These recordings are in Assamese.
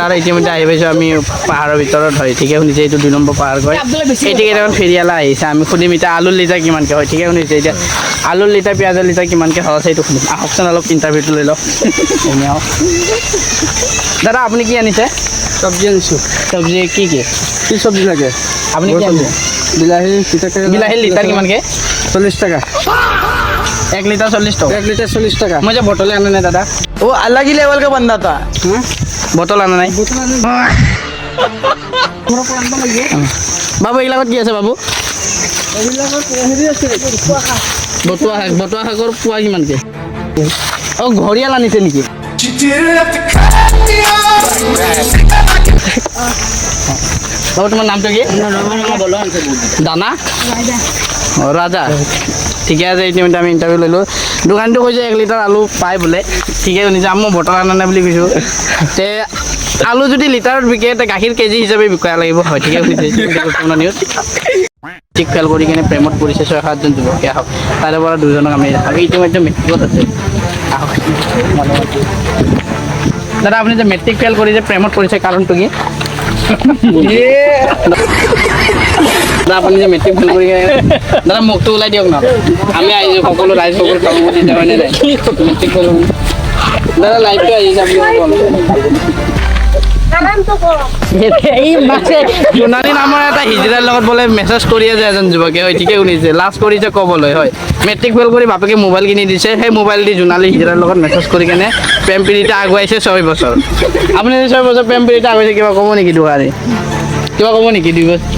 নমস্কাৰ ইতিমধ্যে আহি পাইছোঁ আমি পাহাৰৰ ভিতৰত হয় ঠিকে শুনিছে এইটো 2 নম্বৰ পাহাৰ কয় এইটো কেইটামান ফেৰিয়ালা আহিছে আমি সুধিম এতিয়া আলুৰ লিটাৰ কিমানকৈ হয় ঠিকে শুনিছে এতিয়া আলুৰ লিটাৰ পিঁয়াজৰ লিটাৰ কিমানকৈ খৰচ সেইটো শুনিম আহকচোন অলপ ইণ্টাৰভিউটো লৈ লওক এনে আহক দাদা আপুনি কি আনিছে চব্জি আনিছোঁ চব্জি কি কি চব্জি লাগে আপুনি কি আনিছে বিলাহী বিলাহীৰ লিটাৰ কিমানকৈ 40 টাকা 1 লিটাৰ 40 টকা 1 লিটার 40 টাকা মই যে বটলে আনা নাই দাদা वो अलग ही लेवल का बंदा था বটল আনা নাই বাবু এইবিলাকত কি আছে বাবু বটুৱা শাকৰ পোৱা কিমানকৈ অঁ ঘৰিয়াল আনিছে নেকি বাবু তোমাৰ নামটো কি দানা অঁ ৰাজা ঠিকে আছে ইতিমধ্যে আমি ইণ্টাৰভিউ ল'লোঁ দোকানটো কৈছে 1 লিটাৰ আলু পায় বোলে ঠিকে শুনিছে মই বটল আনা নাই বুলি কৈছোঁ তে আলু যদি লিটাৰত বিকে তে গাখীৰ কেজি হিচাপে বিকিব লাগিব হয় ঠিকে শুনিছে গুৰুত্বপূৰ্ণ নিউজ ঠিক ফেল কৰি কিনে প্ৰেমত পৰিছে 6-7জন যুৱকে আহক তাৰে পৰা 2জনক আমি আমি ইতিমধ্যে মেট্ৰিকত আছে আহক দাদা আপুনি যে মেট্ৰিক ফেল কৰি যে প্ৰেমত পৰিছে কাৰণটো কি দাদা আপুনি যে মেট্ৰিক ফেল কৰি দাদা মুখটো ওলাই দিয়ক ন আমি আহিছোঁ সকলো ৰাইজ সকলো কাম কৰি হয়নে নাই মেট্ৰিক ফেল দাদা লাইভটো আহিছে আপুনি জোনালী নামৰ এটা হিজৰাৰ লগত বোলে মেছেজ কৰি আছে এজন যুৱকে হয় ঠিকে শুনিছে লাজ কৰিছে ক'বলৈ হয় মেট্ৰিক ফেল কৰি বাপেকে মোবাইল কিনি দিছে সেই মোবাইল দি জোনালী হিজৰাৰ লগত মেছেজ কৰি কেনে প্ৰেম প্ৰীতিতে আগুৱাইছে 6 বছৰ আপুনি 6 বছৰ প্ৰেম প্ৰীতিতে আগুৱাইছে কিবা ক'ব নেকি দুহাৰে কিবা ক'ব নেকি 2 বছৰ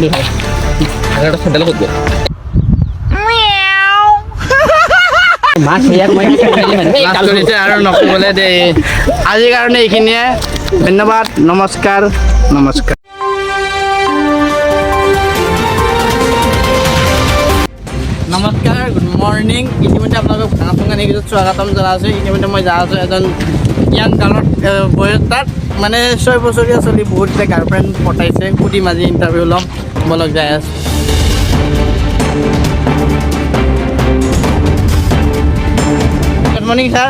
আৰু নক'বলৈ দে আজিৰ কাৰণে এইখিনিয়ে ধন্যবাদ নমস্কাৰ নমস্কাৰ নমস্কাৰ গুড মৰ্ণিং ইতিমধ্যে আপোনালোকক ভাঙা ভঙা নিউজত স্বাগতম জনাইছোঁ ইতিমধ্যে মই যাই আছোঁ এজন ইয়াং গাৰ্লৰ বয়স তাত মানে 6 বছৰীয়া ছোৱালী বহুত গাৰ্লফ্ৰেণ্ড পঠাইছে সুধিম আজি ইণ্টাৰভিউ ল'ম বলক যাই আছোঁ গুড মৰ্ণিং ছাৰ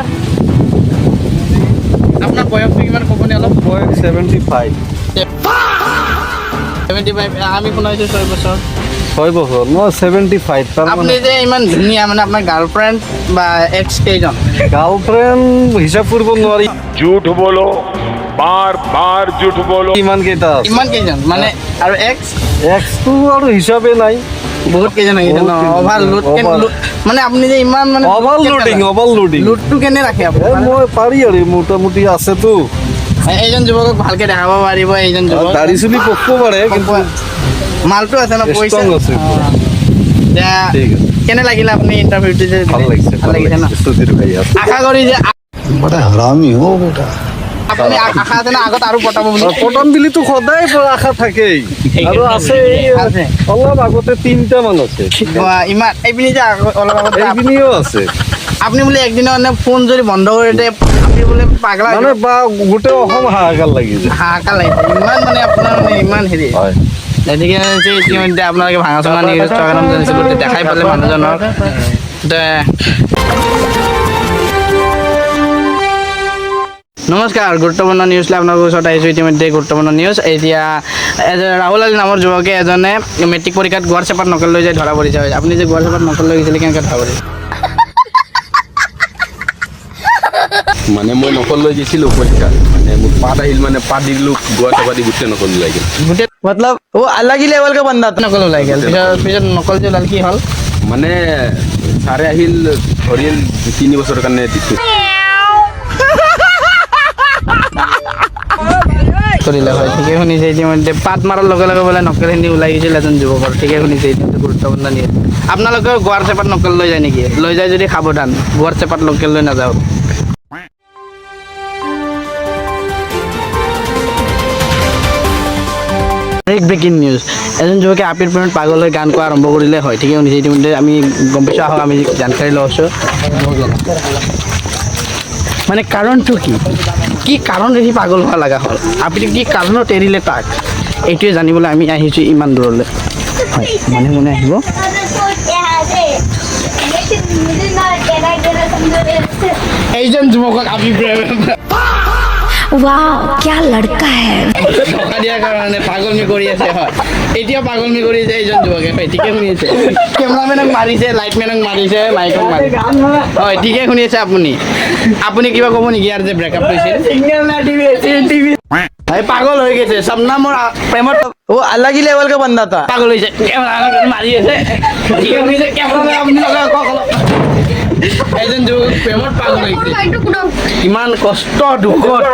আপোনাৰ বয়সটো কিমান ক'বনে অলপ বয়স 75 আমি শুনাইছোঁ 6 বছৰ 6 বছৰ ন 75 তাৰ আপনি মানে যে ইমান ধুনীয়া মানে আপোনাৰ গাৰ্লফ্ৰেণ্ড বা এক্স কেইজন গাৰ্লফ্ৰেন্ড হিসাব কৰব নোৱাৰি झूठ बोलो बार बार झूठ बोलो ইমান কেইটা আছে ইমান কেইজন মানে আৰু এক্স এক্স তো আৰু হিসাবে নাই বহুত কেইজন আহিছে ন অভাৰ লোড মানে আপুনি যে ইমান মানে ওভাৰ লোডিং লোডটো কেনে ৰাখে আপুনি মই পাৰি আৰু মোটামুটি আছে তো এইজন যুৱকক ভালকে দেখাব পাৰিব এইজন যুৱক দাড়ি চুলি পকব পাৰে কিন্তু মালটো আছে ন পইচা Strong আছে। এতিয়া ঠিক আছে কেনে লাগিলে আপুনি ইণ্টাৰভিউটো যে ভাল লাগিছে ন সুধীৰ ভাই আছে আশা কৰি যে बड़ा हरामी हो बेटा আপুনি আশা আছে না আগত আৰু পটাব বুলি পটন দিলিতো সদায় আশা থাকেই আৰু আছে আছে। অলপ আগতে 3টা মান আছে ইমান এইপিনি যে অলপ আগত এইখিনিও আছে আপনি বোলে একদিনৰ কাৰণে ফোন যদি বন্ধ কৰি দিয়ে আপুনি বোলে পাগলা মানে বা গোটেই অসম হাহাকাৰ লাগি যায় হাহাকাৰ লাগিছে ইমান মানে আপোনাৰ মানে ইমান হেৰি হয় গতিকে ইতিমধ্যে আপোনালোকে ভাঙা চঙা নিউজ স্বাগতম জনাইছোঁ গোটেই দেখাই পালে মানুহজনক নমস্কাৰ গুৰুত্বপূৰ্ণ নিউজ লৈ আপোনালোকৰ ওচৰত আহিছোঁ ইতিমধ্যে গুৰুত্বপূৰ্ণ নিউজ এতিয়া ৰাহুল আলী নামৰ যুৱকে এজনে মেট্ৰিক পৰীক্ষাত গোৱাৰ চেপাত নকল লৈ যাই ধৰা পৰিছে আপুনি যে গোৱাৰ চেপাত নকল লৈ গৈছিলে কেনেকৈ ধৰা পৰিছে মানে মই নকল লৈ গৈছিলোঁ পৰীক্ষা মানে মোৰ পাত আহিল মানে পাত দিলোঁ গোৱা চাবা দি গোটেই নকল ওলাই গ'ল গোটেই मतलब वो अलग ही लेवल का बंदा था নকল ওলাই গ'ল পিছত নকল যে ওলাল কি হ'ল মানে ছাৰে আহিল ধৰিল 3 বছৰৰ কাৰণে দিছোঁ কৰিলে হয় ঠিকে শুনিছে ইতিমধ্যে পাত মাৰাৰ লগে লগে বোলে নকলখিনি ওলাই গৈছিল এজন যুৱকৰ ঠিকে শুনিছে ইতিমধ্যে গুৰুত্বপূৰ্ণ নিউজ আপোনালোকে গোৱাৰ চেপাত নকল লৈ যায় নেকি লৈ যায় যদি সাৱধান গোৱাৰ চেপাত লোকেল লৈ নাযাওক ব্ৰেকিং নিউজ এজন যুৱকে আপিৰ প্ৰেমত পাগল হৈ গান গোৱা আৰম্ভ কৰিলে হয় ঠিকে শুনিছে ইতিমধ্যে আমি গম পাইছোঁ আহক আমি জানকাৰী লৈছোঁ মানে কাৰণটো কি কাৰণ সি পাগল হোৱা লগা হ'ল আপুনি কি কাৰণত এৰিলে তাক এইটোৱে জানিবলৈ আমি আহিছোঁ ইমান দূৰলৈ হয় মনে মনে আহিব এইজন যুৱকক আমি वाह क्या लड़का है ধকা দিয়াৰ কাৰণে পাগলমি কৰি আছে হয় এতিয়া পাগলমি কৰি আছে এইজন যুৱকে হয় ঠিকে শুনি আছে কেমেৰামেনক মাৰিছে লাইটমেনক মাৰিছে মাইকক মাৰিছে হয় ঠিকে শুনি আছে আপুনি আপুনি কিবা ক'ব নেকি আৰু যে ব্ৰেকআপ কৰিছিল ভাই পাগল হৈ গৈছে সপনা মোৰ প্ৰেমত वो अलग ही लेवल का बंदा था পাগল হৈছে কেমেৰা মাৰি আছে ঠিকে শুনিছে কেমেৰামেন আপুনি লগাই কওক অলপ এজন যুৱক প্ৰেমত পাগল হৈছে ইমান কষ্ট দুখত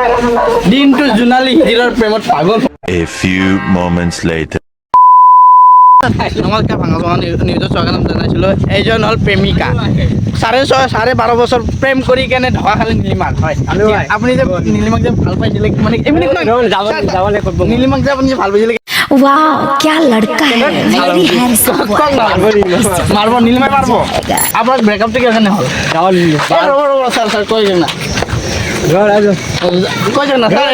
দিনটো জোনালী হিৰৰ প্ৰেমত পাগল A few moments later. নমস্কাৰ ভাঙা নিউজত স্বাগতম জনাইছিলোঁ এইজন হ'ল প্ৰেমিকা 12.5 বছৰ প্ৰেম কৰি কেনে ধৰা খালে নীলিমাক হয় আপুনি যে নীলিমাক যে ভাল পাইছিলে মানে নীলিমাক যে আপুনি যে ভাল পাইছিলে वाह क्या लड़का है वेरी हैंडसम মাৰিব নীলিমাই মাৰিব আপোনাৰ ব্ৰেকআপটো কিয় কাৰণে হ'ল ৰ'ব ছাৰ কৈ যাওক না কৈ যাওক না ছাৰ